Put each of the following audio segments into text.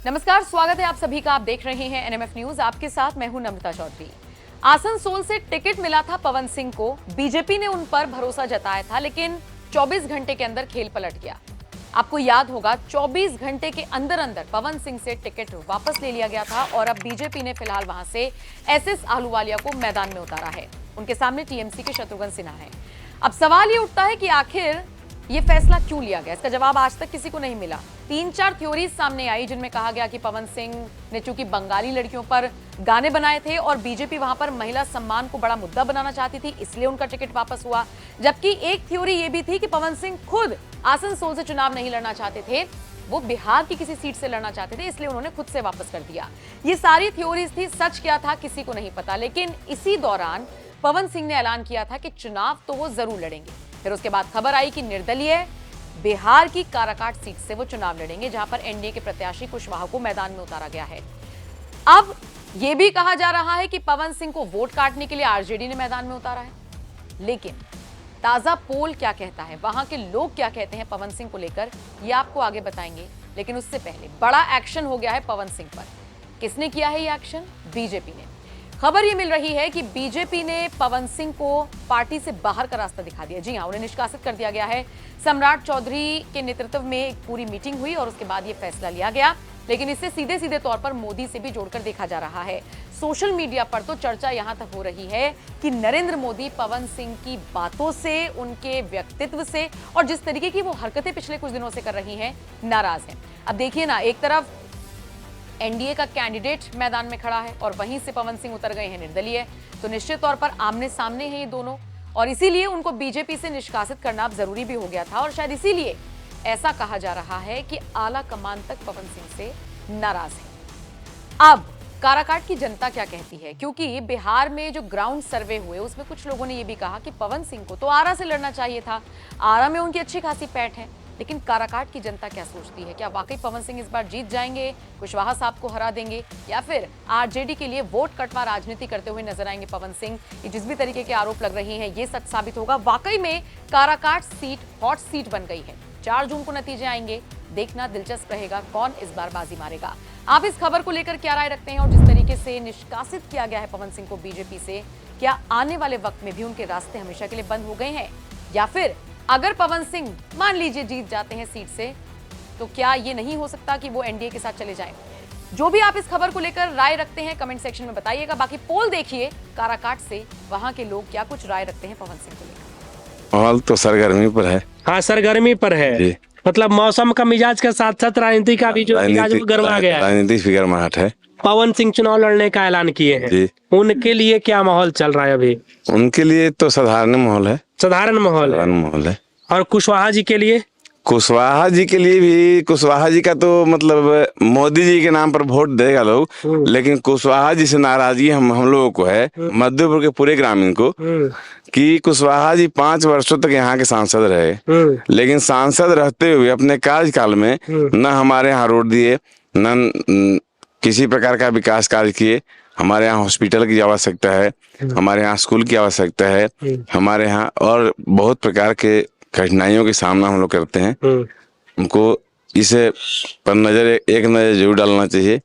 नमस्कार, स्वागत है आप सभी का। आप देख रहे हैं एनएमएफ न्यूज। आपके साथ मैं हूं नम्रता चौधरी। आसनसोल से टिकट मिला था पवन सिंह को। बीजेपी ने उन पर भरोसा जताया था, लेकिन 24 घंटे के अंदर खेल पलट गया। आपको याद होगा, 24 घंटे के अंदर अंदर पवन सिंह से टिकट वापस ले लिया गया था और अब बीजेपी ने फिलहाल वहां से एसएस आहलूवालिया को मैदान में उतारा है। उनके सामने टीएमसी के शत्रुघ्न सिन्हा है। अब सवाल ये उठता है कि आखिर ये फैसला क्यों लिया गया। इसका जवाब आज तक किसी को नहीं मिला। 3-4 थ्योरीज सामने आई, जिनमें कहा गया कि पवन सिंह ने चूंकि बंगाली लड़कियों पर गाने बनाए थे और बीजेपी वहां पर महिला सम्मान को बड़ा मुद्दा बनाना चाहती थी, इसलिए उनका टिकट वापस हुआ। जबकि एक थ्योरी ये भी थी कि पवन सिंह खुद आसनसोल से चुनाव नहीं लड़ना चाहते थे, वो बिहार की किसी सीट से लड़ना चाहते थे, इसलिए उन्होंने खुद से वापस कर दिया। ये सारी थ्योरीज थी, सच क्या था किसी को नहीं पता। लेकिन इसी दौरान पवन सिंह ने ऐलान किया था कि चुनाव तो वो जरूर लड़ेंगे। फिर उसके बाद खबर आई कि निर्दलीय बिहार की काराकाट सीट से वो चुनाव लड़ेंगे, जहां पर एनडीए के प्रत्याशी कुशवाहा को मैदान में उतारा गया है। अब यह भी कहा जा रहा है कि पवन सिंह को वोट काटने के लिए आरजेडी ने मैदान में उतारा है। लेकिन ताजा पोल क्या कहता है, वहां के लोग क्या कहते हैं पवन सिंह को लेकर, ये आपको आगे बताएंगे। लेकिन उससे पहले बड़ा एक्शन हो गया है पवन सिंह पर। किसने किया है ये एक्शन? बीजेपी ने। खबर ये मिल रही है कि बीजेपी ने पवन सिंह को पार्टी से बाहर का रास्ता दिखा दिया। जी हां, उन्हें निष्कासित कर दिया गया है। सम्राट चौधरी के नेतृत्व में एक पूरी मीटिंग हुई और उसके बाद ये फैसला लिया गया। लेकिन इसे सीधे सीधे तौर पर मोदी से भी जोड़कर देखा जा रहा है। सोशल मीडिया पर तो चर्चा यहां तक हो रही है कि नरेंद्र मोदी पवन सिंह की बातों से, उनके व्यक्तित्व से और जिस तरीके की वो हरकतें पिछले कुछ दिनों से कर रही हैं, नाराज हैं। अब देखिए ना, एक तरफ एनडीए का कैंडिडेट मैदान में खड़ा है और वहीं से पवन सिंह उतर गए हैं निर्दलीय, तो निश्चित तौर पर आमने सामने हैं ये दोनों, और इसीलिए उनको बीजेपी से निष्कासित करना अब जरूरी भी हो गया था। और शायद इसीलिए ऐसा कहा जा रहा है कि आला कमान तक पवन सिंह से नाराज है। अब काराकाट की जनता क्या कहती है, क्योंकि बिहार में जो ग्राउंड सर्वे हुए उसमें कुछ लोगों ने यह भी कहा कि पवन सिंह को तो आरा से लड़ना चाहिए था, आरा में उनकी अच्छी खासी पैठ है। लेकिन काराकाट की जनता क्या सोचती है? क्या वाकई पवन सिंह इस बार जीत जाएंगे, कुशवाहा साहब को हरा देंगे, या फिर आरजेडी के लिए वोट कटवा राजनीति करते हुए नजर आएंगे पवन सिंह? ये जिस भी तरीके के आरोप लग रहे हैं, ये सच साबित होगा। वाकई में काराकाट सीट हॉट सीट बन गई है। 4 जून को नतीजे आएंगे, देखना दिलचस्प रहेगा कौन इस बार बाजी मारेगा। आप इस खबर को लेकर क्या राय रखते हैं? और जिस तरीके से निष्कासित किया गया है पवन सिंह को बीजेपी से, क्या आने वाले वक्त में भी उनके रास्ते हमेशा के लिए बंद हो गए हैं? या फिर अगर पवन सिंह मान लीजिए जीत जाते हैं सीट से, तो क्या ये नहीं हो सकता कि वो एनडीए के साथ चले जाएं? जो भी आप इस खबर को लेकर राय रखते हैं, कमेंट सेक्शन में बताइएगा। बाकी पोल देखिए काराकाट से, वहां के लोग क्या कुछ राय रखते हैं पवन सिंह को लेकर। माहौल तो सरगर्मी पर है। हाँ, सरगर्मी पर है। मतलब मौसम का मिजाज के साथ साथ राजनीति का भी जो मिजाज वो गर्मा गया है। राजनीति फिगरमाहट है। पवन सिंह चुनाव लड़ने का ऐलान किए हैं, उनके लिए क्या माहौल चल रहा है अभी? उनके लिए तो साधारण माहौल है। साधारण माहौल है। और कुशवाहा जी के लिए? कुशवाहा जी के लिए भी, कुशवाहा जी का तो मतलब मोदी जी के नाम पर वोट देगा लोग, लेकिन कुशवाहा जी से नाराजगी हम लोगों को है, मध्यपुर के पूरे ग्रामीण को, कि कुशवाहा जी 5 वर्षों तक यहाँ के सांसद रहे, लेकिन सांसद रहते हुए अपने कार्यकाल में न हमारे यहाँ रोड दिए, न किसी प्रकार का विकास कार्य किए। हमारे यहाँ हॉस्पिटल की आवश्यकता है, हमारे यहाँ स्कूल की आवश्यकता है, हमारे यहाँ और बहुत प्रकार के कठिनाइयों के सामना हम लोग करते हैं। उनको इसे पर एक नजर जरूर डालना चाहिए,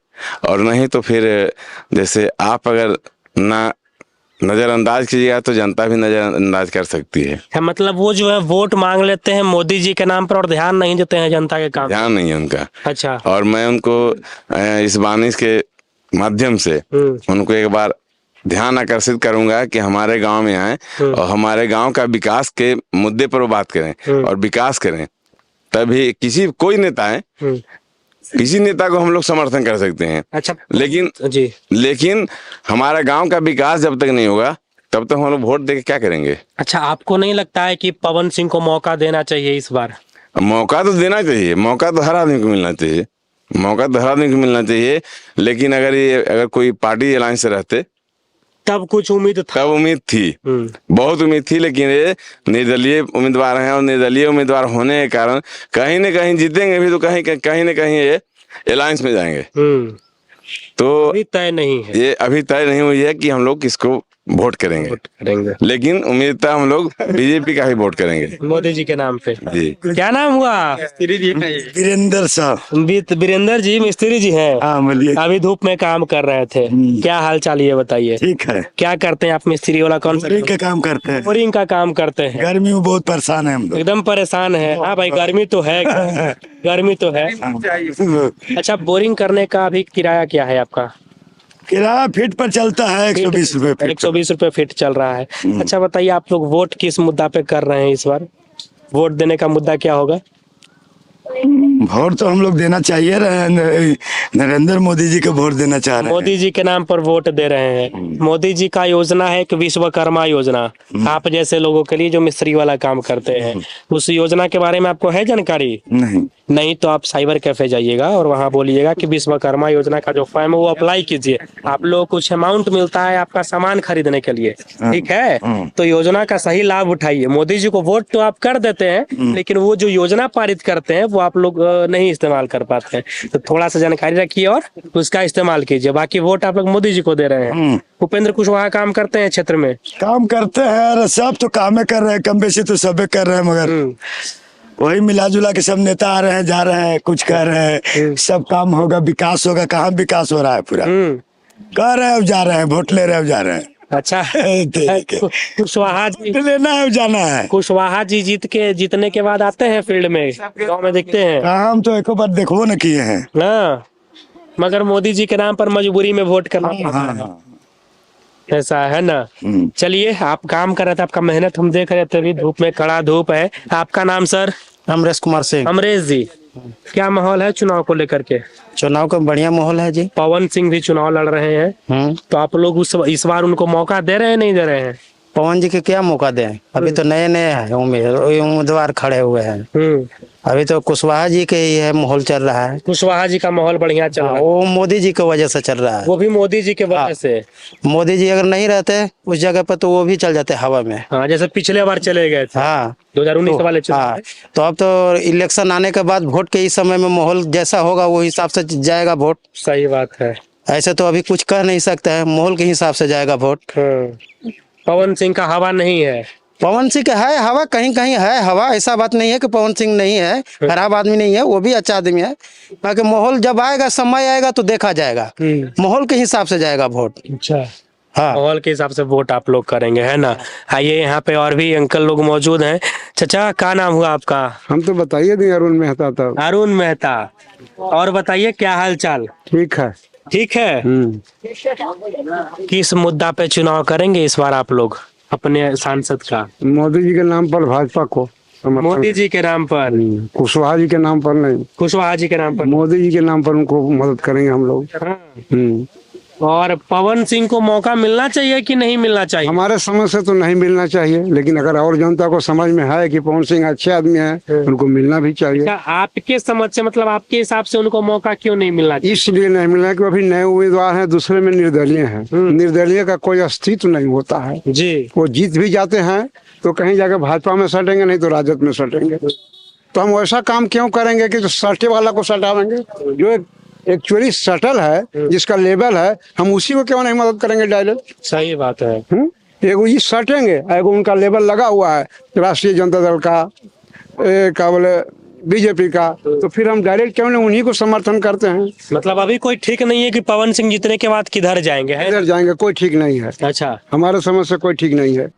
और नहीं तो फिर जैसे आप अगर ना नजरअंदाज कीजिएगा तो जनता भी नजरअंदाज कर सकती है। मतलब वो जो है वोट मांग लेते हैं मोदी जी के नाम पर और ध्यान नहीं देते हैं जनता के काम। ध्यान नहीं है उनका। अच्छा। और मैं उनको इस वाणी के माध्यम से उनको एक बार ध्यान आकर्षित करूंगा कि हमारे गांव में आए और हमारे गांव का विकास के मुद्दे पर वो बात करें और विकास करें। तभी कोई नेता है, किसी नेता को हम लोग समर्थन कर सकते हैं। अच्छा। लेकिन हमारा गांव का विकास जब तक नहीं होगा तब तक हम लोग वोट देके क्या करेंगे? अच्छा, आपको नहीं लगता है कि पवन सिंह को मौका देना चाहिए इस बार? मौका तो देना चाहिए, मौका तो हर आदमी को मिलना चाहिए, मौका तो हर आदमी को मिलना चाहिए। लेकिन अगर कोई पार्टी अलायंस से रहते तब कुछ उम्मीद था, तब उम्मीद थी, बहुत उम्मीद थी। लेकिन ये निर्दलीय उम्मीदवार हैं और निर्दलीय उम्मीदवार होने के कारण कहीं न कहीं जीतेंगे भी तो कहीं न कहीं ये अलायंस में जाएंगे। तो अभी तय नहीं है, ये अभी तय नहीं हुई है कि हम लोग किसको वोट करेंगे। वोट करेंगे लेकिन उम्मीद था हम लोग बीजेपी का ही वोट करेंगे मोदी जी के नाम पे। जी। क्या नाम हुआ? वीरेंद्र साहब। वीरेंद्र जी मिस्त्री जी हैं। हाँ बोलिए। अभी धूप में काम कर रहे थे, क्या हाल चाल ये बताइए? ठीक है। क्या करते हैं आप? मिस्त्री वाला कौन सा? बोरिंग का काम करते हैं। बोरिंग का काम करते हैं। गर्मी में बहुत परेशान है हम लोग। एकदम परेशान है। हाँ भाई, गर्मी तो है, गर्मी तो है। अच्छा, बोरिंग करने का अभी किराया क्या है आपका? किराया फीट पर चलता है 120 रुपए फीट। 120 रुपए फीट चल रहा है। अच्छा बताइए, आप लोग वोट किस मुद्दा पे कर रहे हैं इस बार? वोट देने का मुद्दा क्या होगा? वोट तो हम लोग देना चाहिए, नरेंद्र मोदी जी को वोट देना चाह रहे हैं। मोदी जी के नाम पर वोट दे रहे हैं। मोदी जी का योजना है कि विश्वकर्मा योजना, आप जैसे लोगों के लिए जो मिस्त्री वाला काम करते हैं, उस योजना के बारे में आपको है जानकारी? नहीं तो आप साइबर कैफे जाइएगा और वहाँ बोलिएगा कि विश्वकर्मा योजना का जो फॉर्म है वो अप्लाई कीजिए। आप लोग कुछ अमाउंट मिलता है आपका सामान खरीदने के लिए, ठीक है? तो योजना का सही लाभ उठाइए। मोदी जी को वोट तो आप कर देते हैं, लेकिन वो जो योजना पारित करते हैं वो आप लोग नहीं इस्तेमाल कर पाते हैं। तो थोड़ा सा जानकारी रखिए और उसका इस्तेमाल कीजिए। बाकी वोट आप लोग मोदी जी को दे रहे हैं। उपेंद्र कुशवाहा काम करते हैं क्षेत्र में? काम करते हैं, सब तो कामे कर रहे हैं, कम बेसी तो सबे कर रहे हैं, मगर वही मिला जुला के सब नेता आ रहे हैं, जा रहे हैं, कुछ कह रहे हैं सब काम होगा, विकास होगा। कहाँ विकास हो रहा है? पूरा कह रहे हैं अब जा रहे हैं, वोट ले रहे हैं अब जा रहे हैं। अच्छा, कुशवाहा जी लेना है जाना है। कुशवाहा जी जीतने के बाद आते हैं फील्ड में, गाँव में दिखते हैं? काम तो एक बार देखो न किए हैं। हाँ, मगर मोदी जी के नाम पर मजबूरी में वोट करना पड़ता है, ऐसा है ना? चलिए, आप काम कर रहे थे, आपका मेहनत हम देख रहे थे, अभी धूप में कड़ा धूप है। आपका नाम सर? अमरेश कुमार सिंह। अमरेश जी, क्या माहौल है चुनाव को लेकर के? चुनाव का बढ़िया माहौल है जी। पवन सिंह भी चुनाव लड़ रहे हैं, तो आप लोग इस बार उनको मौका दे रहे हैं नहीं दे रहे हैं? पवन जी के क्या मौका दें? अभी तो नए नए उम्मीदवार खड़े हुए हैं। अभी तो कुशवाहा जी के ही है माहौल चल रहा है। कुशवाहा जी का माहौल बढ़िया चल रहा है। वो मोदी जी की वजह से चल रहा है। वो भी मोदी जी के वजह से। मोदी जी अगर नहीं रहते उस जगह पर तो वो भी चल जाते हवा में। हाँ, जैसे पिछले बार चले गए थे। हाँ, 2019 वाले चुनाव। हाँ, तो अब तो इलेक्शन आने के बाद वोट के इस समय में माहौल जैसा होगा वो हिसाब से जाएगा वोट। सही बात है। ऐसे तो अभी कुछ कह नहीं सकते हैं, माहौल के हिसाब से जाएगा वोट। पवन सिंह का हवा नहीं है? पवन सिंह का है हवा, कहीं कहीं है हवा। ऐसा बात नहीं है कि पवन सिंह नहीं है, खराब आदमी नहीं है, वो भी अच्छा आदमी है। बाकी माहौल जब आएगा, समय आएगा तो देखा जाएगा। माहौल के हिसाब से जाएगा वोट। अच्छा, हाँ, माहौल के हिसाब से वोट आप लोग करेंगे, है ना? आइए, यहाँ पे और भी अंकल लोग मौजूद हैं। चाचा, क्या नाम हुआ आपका? हम तो बताइए दी अरुण मेहता था। अरुण मेहता। और बताइए, क्या हाल चाल? ठीक है। ठीक है। किस मुद्दा पे चुनाव करेंगे इस बार आप लोग अपने सांसद का? मोदी जी के नाम पर भाजपा को समर्थन। मोदी जी के नाम पर? कुशवाहा जी के नाम पर नहीं, कुशवाहा जी के नाम पर। मोदी जी के नाम पर उनको मदद करेंगे हम लोग। हाँ। और पवन सिंह को मौका मिलना चाहिए कि नहीं मिलना चाहिए? हमारे समझ से तो नहीं मिलना चाहिए, लेकिन अगर और जनता को समझ में है कि पवन सिंह अच्छे आदमी है, उनको मिलना भी चाहिए। क्या आपके समझ से, मतलब आपके हिसाब से उनको मौका क्यों नहीं मिलना चाहिए? इसलिए नहीं मिलना कि अभी नए उम्मीदवार हैं, दूसरे में निर्दलीय हैं। निर्दलीय का कोई अस्तित्व नहीं होता है जी। वो जीत भी जाते हैं तो कहीं जाकर भाजपा में सटेंगे, नहीं तो राजद में सटेंगे। तो हम वैसा काम क्यों करेंगे कि जो सटे वाला को सटावेंगे? जो एक्चुअली सटल है, जिसका लेवल है, हम उसी को क्यों नहीं मदद करेंगे डायरेक्ट? सही बात है। एगो ये सटेंगे, एगो उनका लेवल लगा हुआ है राष्ट्रीय जनता दल का, क्या बोले बीजेपी का, तो फिर हम डायरेक्ट क्यों नहीं उन्हीं को समर्थन करते हैं। मतलब अभी कोई ठीक नहीं है कि पवन सिंह जीतने के बाद किधर जाएंगे, है? इधर जाएंगे, कोई ठीक नहीं है। अच्छा, हमारे समझ से कोई ठीक नहीं है।